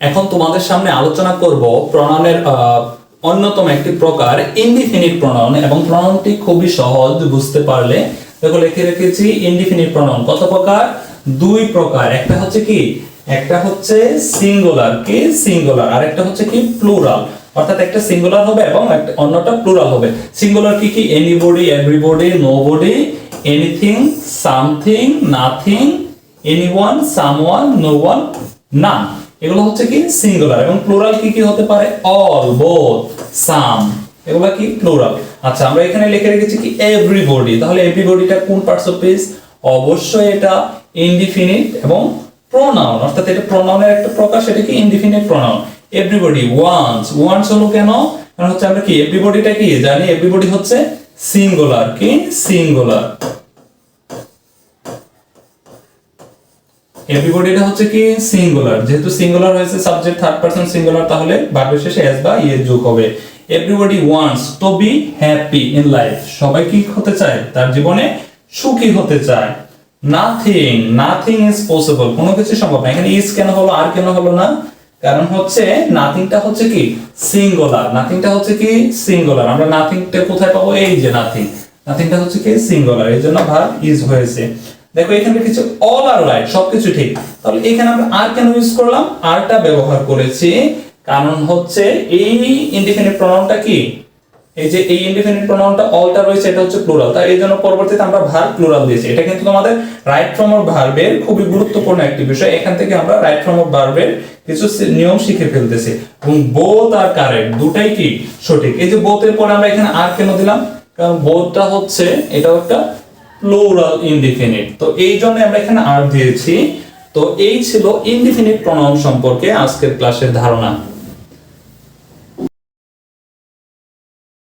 এখন তোমাদের সামনে আলোচনা করব প্রনাউনের অন্যতম একটি প্রকার ইনডিফিনিট প্রনাউন, এবং প্রনাউনটি খুবই সহজ বুঝতে পারলে। দেখো লিখে রেখেছি ইনডিফিনিট প্রনাউন কত প্রকার, দুই প্রকার। একটা হচ্ছে কি, একটা হচ্ছে সিঙ্গুলার, কি সিঙ্গুলার, আর একটা হচ্ছে কি প্লুরাল। অর্থাৎ একটা সিঙ্গুলার হবে এবং অন্যটা প্লুরাল হবে। সিঙ্গুলার কি কি, anybody, everybody, nobody, anything, something, nothing, anyone, someone, no one, none. এগুলো হচ্ছে কি সিঙ্গুলার। এবং প্লুরাল কি কি হতে পারে, অল, বোথ, সাম, এগুলো কি প্লুরাল। আচ্ছা, আমরা এখানে লিখে রেখেছি কি এভরিবডি। তাহলে এভরিবডিটা কোন পার্টস অফ স্পিচ? অবশ্যই এটা ইনডিফিনিট এবং প্রোনাউন, অর্থাৎ এটা প্রোনাউনের একটা প্রকার, সেটা কি indefinite pronoun. Everybody, ones, ones হলো কেন? কারণ হচ্ছে আমরা কি এভরিবডিটা কি জানি, এভরিবডি হচ্ছে সিঙ্গুলার, কি সিঙ্গুলার। এভরিবডিটা হচ্ছে কি সিঙ্গুলার, যেহেতু সিঙ্গুলার হয়েছে সাবজেক্ট থার্ড পারসন সিঙ্গুলার, তাহলে ভার্বের শেষে এস বা ইয়ের যোগ হবে। Everybody wants to be happy in life, সবাই কি হতে চায়, তার জীবনে সুখী হতে চায়। নাথিং, নাথিং ইজ পসিবল, কোনো কিছু সম্ভব না। এখানে ইজ কেন হলো, আর কেন হলো না? কারণ হচ্ছে নাথিংটা হচ্ছে কি সিঙ্গুলার, নাথিংটা হচ্ছে কি সিঙ্গুলার। আমরা নাথিংটা কোথায় পাবো, এই যে নাথিং, নাথিংটা হচ্ছে কি সিঙ্গুলার, এই জন্য ভার্ব ইজ হয়েছে। দেখো এখানে কিছু অল আর রাইট, সবকিছু ঠিক। তাহলে এখানে আমরা আর কেন ইউজ করলাম, আরটা ব্যবহার করেছি কারণ হচ্ছে এই ইনডিফিনিট প্রোনাউনটা কি, এই যে এই ইনডিফিনিট প্রোনাউনটা অলটা রয়েছে, এটা হচ্ছে প্লুরাল, তাই এই জন্য পরবর্তীতে আমরা ভার্ব প্লুরাল দিয়েছি। এটা কিন্তু তোমাদের রাইট ফর্ম অফ ভার্বের খুবই গুরুত্বপূর্ণ একটি বিষয়। এখান থেকে আমরা রাইট ফর্ম অফ ভার্বের কিছু নিয়ম শিখে ফেলতেছি। এবং বোথ আর কারেক্ট, দুটাই কি সঠিক। এই যে বোথ এর পরে আমরা এখানে আর কেন দিলাম, কারণ বোথটা হচ্ছে এটাও একটা প্লুরাল ইনডিফিনিট, তো এই জন্য আমরা এখানে আর দিয়েছি। তো এই ছিল ইনডিফিনিট প্রোনাউন সম্পর্কে আজকের ক্লাসের ধারণা।